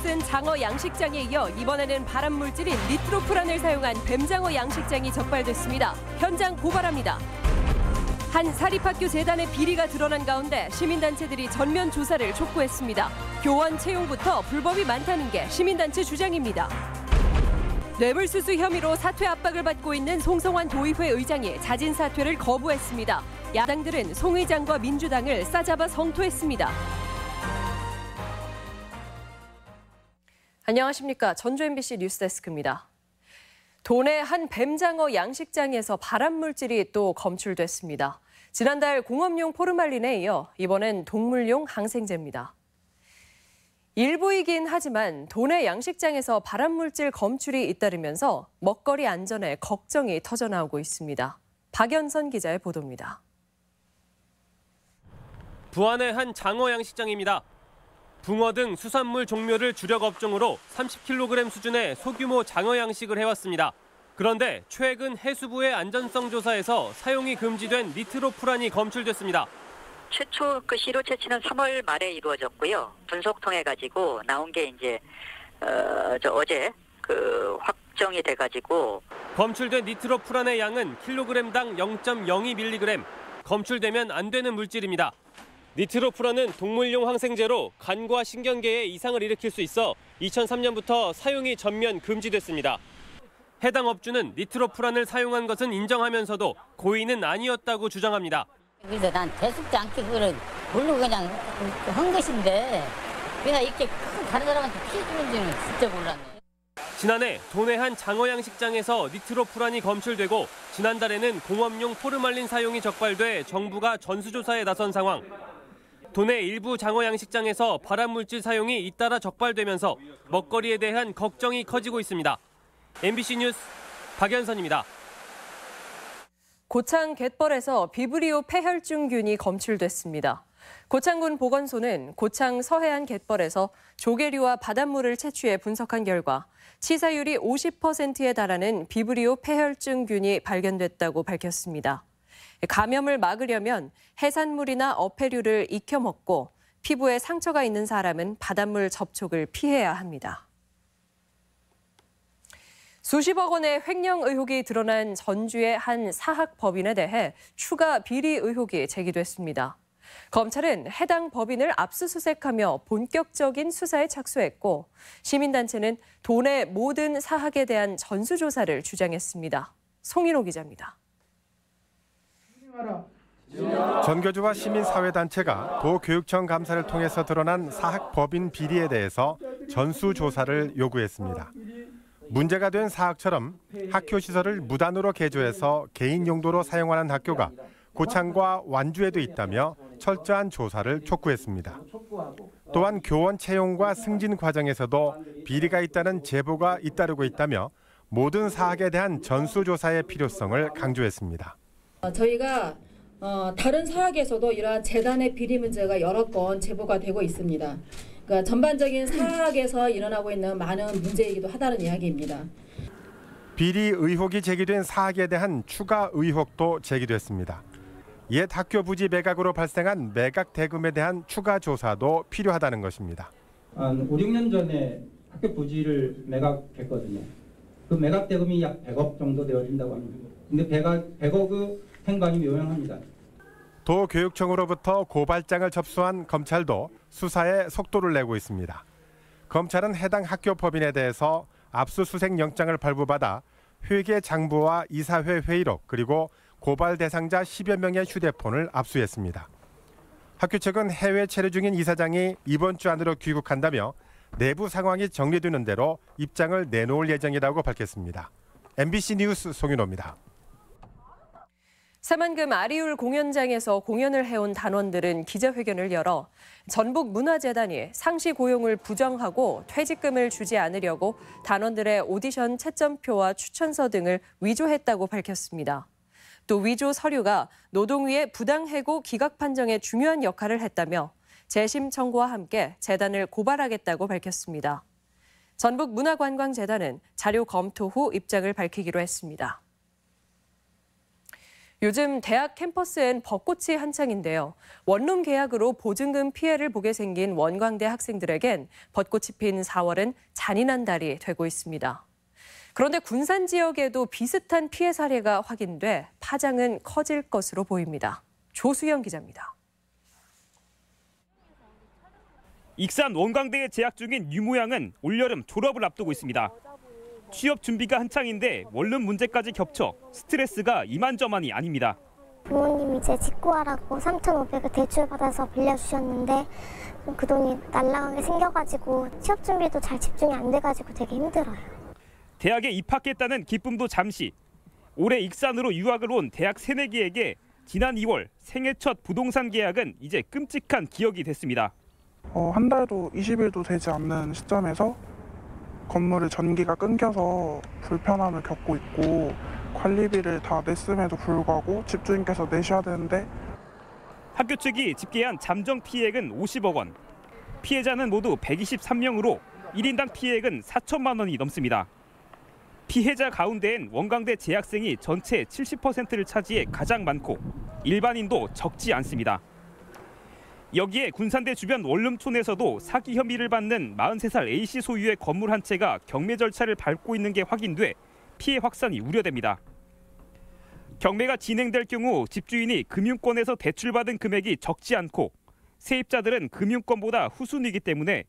쓴 장어 양식장에 이어 이번에는 발암물질인 니트로프란을 사용한 뱀장어 양식장이 적발됐습니다. 현장 고발합니다. 한 사립학교 재단의 비리가 드러난 가운데 시민단체들이 전면 조사를 촉구했습니다. 교원 채용부터 불법이 많다는 게 시민단체 주장입니다. 뇌물수수 혐의로 사퇴 압박을 받고 있는 송성환 도의회 의장이 자진 사퇴를 거부했습니다. 야당들은 송 의장과 민주당을 싸잡아 성토했습니다. 안녕하십니까. 전주 MBC 뉴스데스크입니다. 도내 한 뱀장어 양식장에서 발암물질이 또 검출됐습니다. 지난달 공업용 포르말린에 이어 이번엔 동물용 항생제입니다. 일부이긴 하지만 도내 양식장에서 발암물질 검출이 잇따르면서 먹거리 안전에 걱정이 터져나오고 있습니다. 박연선 기자의 보도입니다. 부안의 한 장어 양식장입니다. 붕어 등 수산물 종묘를 주력 업종으로 30kg 수준의 소규모 장어 양식을 해왔습니다. 그런데 최근 해수부의 안전성 조사에서 사용이 금지된 니트로프란이 검출됐습니다. 최초 시료 채취는 3월 말에 이루어졌고요. 분석 통해 가지고 나온 게 이제 어제 확정이 돼 가지고 검출된 니트로프란의 양은 킬로그램당 0.02mg. 검출되면 안 되는 물질입니다. 니트로프란은 동물용 항생제로 간과 신경계에 이상을 일으킬 수 있어 2003년부터 사용이 전면 금지됐습니다. 해당 업주는 니트로프란을 사용한 것은 인정하면서도 고의는 아니었다고 주장합니다. 그래서 난 대숙지 않게 그거를 모르고 그냥 한 것인데 그냥 이렇게 다른 사람한테 피해 주는지는 진짜 몰랐네. 지난해 도내 한 장어 양식장에서 니트로프란이 검출되고 지난달에는 공업용 포르말린 사용이 적발돼 정부가 전수조사에 나선 상황. 도내 일부 장어 양식장에서 발암물질 사용이 잇따라 적발되면서 먹거리에 대한 걱정이 커지고 있습니다. MBC 뉴스 박연선입니다. 고창 갯벌에서 비브리오 폐혈증균이 검출됐습니다. 고창군 보건소는 고창 서해안 갯벌에서 조개류와 바닷물을 채취해 분석한 결과 치사율이 50%에 달하는 비브리오 폐혈증균이 발견됐다고 밝혔습니다. 감염을 막으려면 해산물이나 어패류를 익혀 먹고 피부에 상처가 있는 사람은 바닷물 접촉을 피해야 합니다. 수십억 원의 횡령 의혹이 드러난 전주의 한 사학법인에 대해 추가 비리 의혹이 제기됐습니다. 검찰은 해당 법인을 압수수색하며 본격적인 수사에 착수했고 시민단체는 도내 모든 사학에 대한 전수조사를 주장했습니다. 송인호 기자입니다. 전교조와 시민사회단체가 도교육청 감사를 통해서 드러난 사학법인 비리에 대해서 전수조사를 요구했습니다. 문제가 된 사학처럼 학교 시설을 무단으로 개조해서 개인 용도로 사용하는 학교가 고창과 완주에도 있다며 철저한 조사를 촉구했습니다. 또한 교원 채용과 승진 과정에서도 비리가 있다는 제보가 잇따르고 있다며 모든 사학에 대한 전수조사의 필요성을 강조했습니다. 저희가 다른 사학에서도 이러한 재단의 비리 문제가 여러 건 제보가 되고 있습니다. 그러니까 전반적인 사학에서 일어나고 있는 많은 문제이기도 하다는 이야기입니다. 비리 의혹이 제기된 사학에 대한 추가 의혹도 제기됐습니다. 옛 학교 부지 매각으로 발생한 매각 대금에 대한 추가 조사도 필요하다는 것입니다. 한 5, 6년 전에 학교 부지를 매각했거든요. 그 매각 대금이 약 100억 정도 되어진다고 합니다. 근데 100억의 행방이 묘명합니다. 도교육청으로부터 고발장을 접수한 검찰도 수사에 속도를 내고 있습니다. 검찰은 해당 학교 법인에 대해서 압수수색 영장을 발부받아 회계 장부와 이사회 회의록 그리고 고발 대상자 10여 명의 휴대폰을 압수했습니다. 학교 측은 해외 체류 중인 이사장이 이번 주 안으로 귀국한다며 내부 상황이 정리되는 대로 입장을 내놓을 예정이라고 밝혔습니다. MBC 뉴스 송윤호입니다. 새만금 아리울 공연장에서 공연을 해온 단원들은 기자회견을 열어 전북문화재단이 상시 고용을 부정하고 퇴직금을 주지 않으려고 단원들의 오디션 채점표와 추천서 등을 위조했다고 밝혔습니다. 또 위조 서류가 노동위의 부당해고 기각 판정에 중요한 역할을 했다며 재심 청구와 함께 재단을 고발하겠다고 밝혔습니다. 전북문화관광재단은 자료 검토 후 입장을 밝히기로 했습니다. 요즘 대학 캠퍼스엔 벚꽃이 한창인데요. 원룸 계약으로 보증금 피해를 보게 생긴 원광대 학생들에겐 벚꽃이 핀 4월은 잔인한 달이 되고 있습니다. 그런데 군산 지역에도 비슷한 피해 사례가 확인돼 파장은 커질 것으로 보입니다. 조수영 기자입니다. 익산 원광대에 재학 중인 유모 양은 올여름 졸업을 앞두고 있습니다. 취업 준비가 한창인데 원룸 문제까지 겹쳐 스트레스가 이만저만이 아닙니다. 부모님이 이제 직구하라고 3,500을 대출받아서 빌려주셨는데 그 돈이 날아가게 생겨가지고 취업 준비도 잘 집중이 안 돼가지고 되게 힘들어요. 대학에 입학했다는 기쁨도 잠시. 올해 익산으로 유학을 온 대학 새내기에게 지난 2월 생애 첫 부동산 계약은 이제 끔찍한 기억이 됐습니다. 한 달도 20일도 되지 않는 시점에서 건물의 전기가 끊겨서 불편함을 겪고 있고 관리비를 다 냈음에도 불구하고 집주인께서 내셔야 되는데 학교 측이 집계한 잠정 피해액은 50억 원. 피해자는 모두 123명으로 1인당 피해액은 4천만 원이 넘습니다. 피해자 가운데엔 원광대 재학생이 전체 70%를 차지해 가장 많고 일반인도 적지 않습니다. 여기에 군산대 주변 원룸촌에서도 사기 혐의를 받는 43살 A씨 소유의 건물 한 채가 경매 절차를 밟고 있는 게 확인돼 피해 확산이 우려됩니다. 경매가 진행될 경우 집주인이 금융권에서 대출받은 금액이 적지 않고 세입자들은 금융권보다 후순위이기 때문에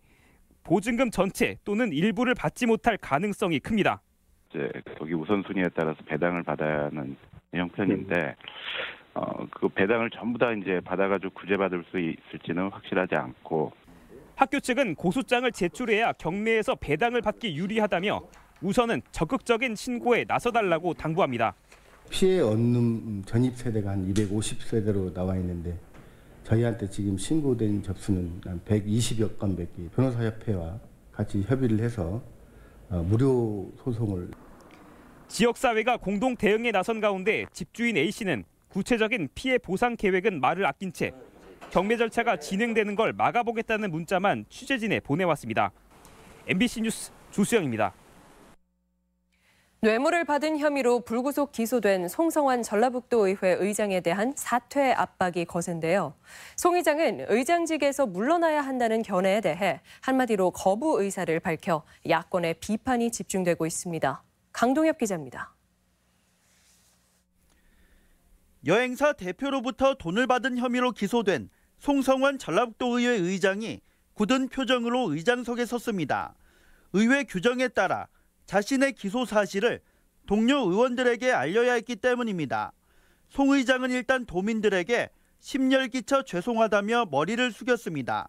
보증금 전체 또는 일부를 받지 못할 가능성이 큽니다. 이제 거기 우선순위에 따라서 배당을 받아야 하는 형편인데 그 배당을 전부 다 이제 받아가지고 구제받을 수 있을지는 확실하지 않고 학교 측은 고소장을 제출해야 경매에서 배당을 받기 유리하다며 우선은 적극적인 신고에 나서달라고 당부합니다. 피해 원룸 전입 세대가 한 250세대로 나와 있는데 저희한테 지금 신고된 접수는 한 120여 건밖에 변호사협회와 같이 협의를 해서 무료 소송을. 지역사회가 공동 대응에 나선 가운데 집주인 A씨는 구체적인 피해 보상 계획은 말을 아낀 채 경매 절차가 진행되는 걸 막아보겠다는 문자만 취재진에 보내왔습니다. MBC 뉴스 조수영입니다. 뇌물을 받은 혐의로 불구속 기소된 송성환 전라북도의회 의장에 대한 사퇴 압박이 거센데요. 송 의장은 의장직에서 물러나야 한다는 견해에 대해 한마디로 거부 의사를 밝혀 야권의 비판이 집중되고 있습니다. 강동엽 기자입니다. 여행사 대표로부터 돈을 받은 혐의로 기소된 송성환 전라북도의회 의장이 굳은 표정으로 의장석에 섰습니다. 의회 규정에 따라 자신의 기소 사실을 동료 의원들에게 알려야 했기 때문입니다. 송 의장은 일단 도민들에게 심려를 끼쳐 죄송하다며 머리를 숙였습니다.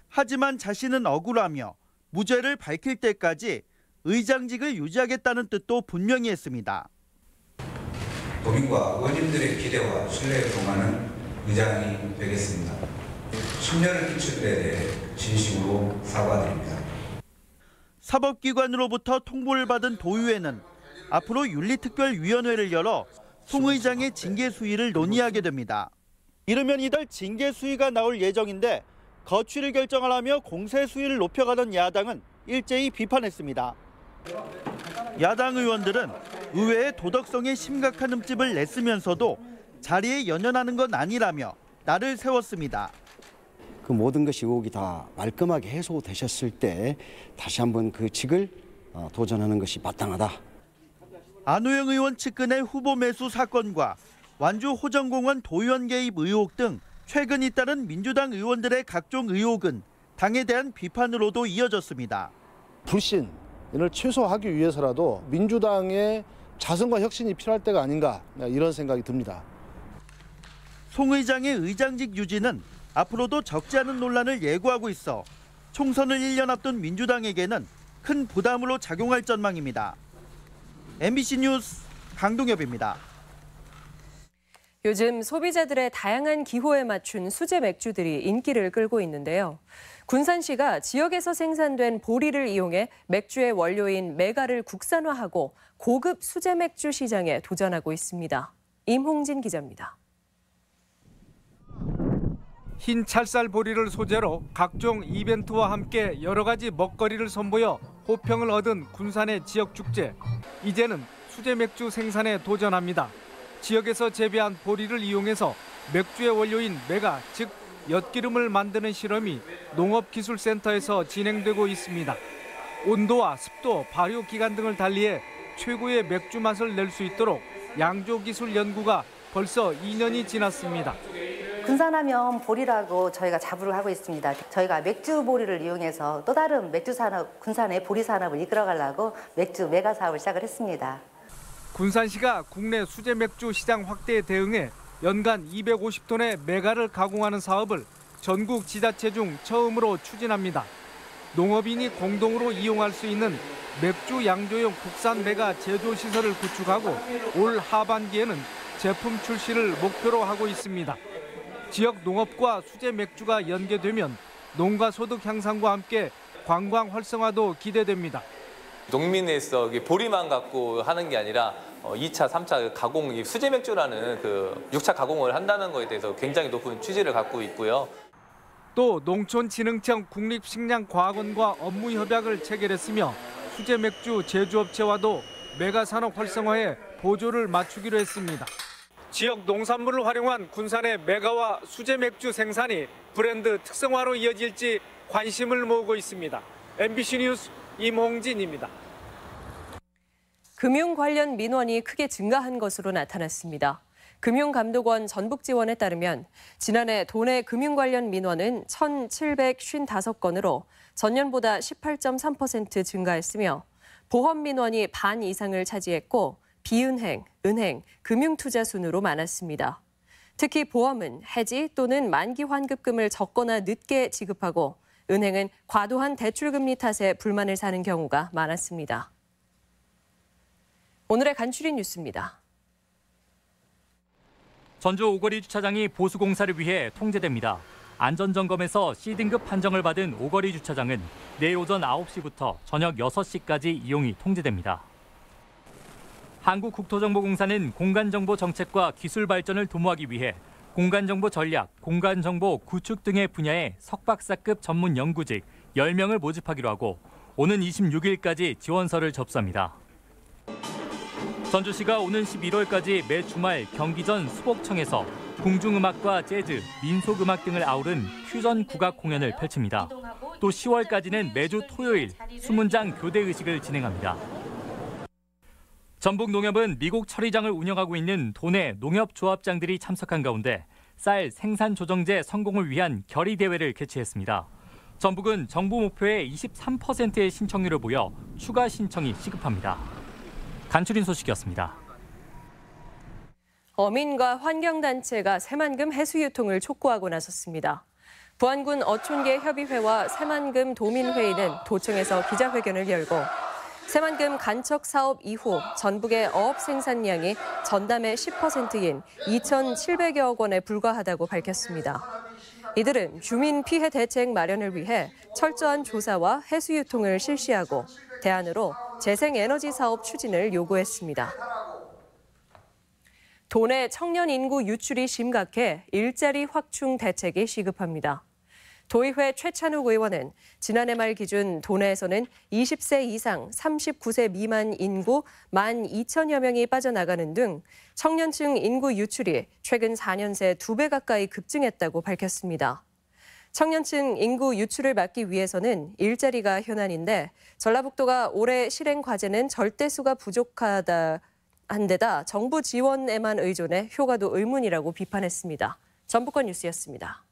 하지만 자신은 억울하며 무죄를 밝힐 때까지 의장직을 유지하겠다는 뜻도 분명히 했습니다. 도민과 의원님들의 기대와 신뢰에 동하는 의장이 되겠습니다. 심려를 끼칠 데 대해 진심으로 사과드립니다. 사법기관으로부터 통보를 받은 도의회는 앞으로 윤리특별위원회를 열어 송 의장의 징계 수위를 논의하게 됩니다. 이르면 이달 징계 수위가 나올 예정인데 거취를 결정하라며 공세 수위를 높여가던 야당은 일제히 비판했습니다. 야당 의원들은 의회의 도덕성에 심각한 흠집을 냈으면서도 자리에 연연하는 건 아니라며 날을 세웠습니다. 그 모든 것이 의혹이 다 말끔하게 해소되셨을 때 다시 한번 그 직을 도전하는 것이 마땅하다. 안호영 의원 측근의 후보 매수 사건과 완주 호정공원 도의원 개입 의혹 등 최근 잇따른 민주당 의원들의 각종 의혹은 당에 대한 비판으로도 이어졌습니다. 불신을 최소화하기 위해서라도 민주당의 자성과 혁신이 필요할 때가 아닌가 이런 생각이 듭니다. 송 의장의 의장직 유지는 앞으로도 적지 않은 논란을 예고하고 있어 총선을 1년 앞둔 민주당에게는 큰 부담으로 작용할 전망입니다. MBC 뉴스 강동엽입니다. 요즘 소비자들의 다양한 기호에 맞춘 수제 맥주들이 인기를 끌고 있는데요. 군산시가 지역에서 생산된 보리를 이용해 맥주의 원료인 메가를 국산화하고 고급 수제 맥주 시장에 도전하고 있습니다. 임홍진 기자입니다. 흰 찰쌀 보리를 소재로 각종 이벤트와 함께 여러 가지 먹거리를 선보여 호평을 얻은 군산의 지역 축제. 이제는 수제 맥주 생산에 도전합니다. 지역에서 재배한 보리를 이용해서 맥주의 원료인 메가, 즉 엿기름을 만드는 실험이 농업기술센터에서 진행되고 있습니다. 온도와 습도, 발효 기간 등을 달리해 최고의 맥주 맛을 낼 수 있도록 양조기술 연구가 벌써 2년이 지났습니다. 군산하면 보리라고 저희가 자부를 하고 있습니다. 저희가 맥주 보리를 이용해서 또 다른 맥주 산업, 군산의 보리 산업을 이끌어가려고 맥주 메가 사업을 시작을 했습니다. 군산시가 국내 수제 맥주 시장 확대에 대응해 연간 250톤의 메가를 가공하는 사업을 전국 지자체 중 처음으로 추진합니다. 농업인이 공동으로 이용할 수 있는 맥주 양조용 국산 메가 제조 시설을 구축하고 올 하반기에는 제품 출시를 목표로 하고 있습니다. 지역 농업과 수제 맥주가 연계되면 농가 소득 향상과 함께 관광 활성화도 기대됩니다. 농민에서 보리만 갖고 하는 게 아니라 2차, 3차 가공, 수제 맥주라는 6차 가공을 한다는 것에 대해서 굉장히 높은 취지를 갖고 있고요. 또 농촌진흥청 국립식량과학원과 업무 협약을 체결했으며 수제 맥주 제조업체와도 메가 산업 활성화에 보조를 맞추기로 했습니다. 지역 농산물을 활용한 군산의 메가와 수제 맥주 생산이 브랜드 특성화로 이어질지 관심을 모으고 있습니다. MBC 뉴스 임홍진입니다. 금융 관련 민원이 크게 증가한 것으로 나타났습니다. 금융감독원 전북지원에 따르면 지난해 도내 금융 관련 민원은 1,755건으로 전년보다 18.3% 증가했으며 보험 민원이 반 이상을 차지했고 비은행, 은행, 금융투자 순으로 많았습니다. 특히 보험은 해지 또는 만기 환급금을 적거나 늦게 지급하고 은행은 과도한 대출금리 탓에 불만을 사는 경우가 많았습니다. 오늘의 간추린 뉴스입니다. 전주 오거리 주차장이 보수공사를 위해 통제됩니다. 안전점검에서 C등급 판정을 받은 오거리 주차장은 내일 오전 9시부터 저녁 6시까지 이용이 통제됩니다. 한국국토정보공사는 공간정보 정책과 기술 발전을 도모하기 위해 공간정보 전략, 공간정보 구축 등의 분야의 석박사급 전문 연구직 10명을 모집하기로 하고 오는 26일까지 지원서를 접수합니다. 전주시가 오는 11월까지 매 주말 경기전 수복청에서 궁중음악과 재즈, 민속음악 등을 아우른 퓨전 국악 공연을 펼칩니다. 또 10월까지는 매주 토요일 수문장 교대의식을 진행합니다. 전북농협은 미국 처리장을 운영하고 있는 도내 농협조합장들이 참석한 가운데 쌀 생산 조정제 성공을 위한 결의대회를 개최했습니다. 전북은 정부 목표의 23%의 신청률을 보여 추가 신청이 시급합니다. 간추린 소식이었습니다. 어민과 환경단체가 새만금 해수 유통을 촉구하고 나섰습니다. 부안군 어촌계 협의회와 새만금 도민회의는 도청에서 기자회견을 열고 새만금 간척 사업 이후 전북의 어업 생산량이 전담의 10%인 2,700여억 원에 불과하다고 밝혔습니다. 이들은 주민 피해 대책 마련을 위해 철저한 조사와 해수 유통을 실시하고 대안으로 재생에너지 사업 추진을 요구했습니다. 도내 청년 인구 유출이 심각해 일자리 확충 대책이 시급합니다. 도의회 최찬욱 의원은 지난해 말 기준 도내에서는 20세 이상 39세 미만 인구 12,000여 명이 빠져나가는 등 청년층 인구 유출이 최근 4년 새 2배 가까이 급증했다고 밝혔습니다. 청년층 인구 유출을 막기 위해서는 일자리가 현안인데 전라북도가 올해 실행 과제는 절대수가 부족하다 한 데다 정부 지원에만 의존해 효과도 의문이라고 비판했습니다. 전북권 뉴스였습니다.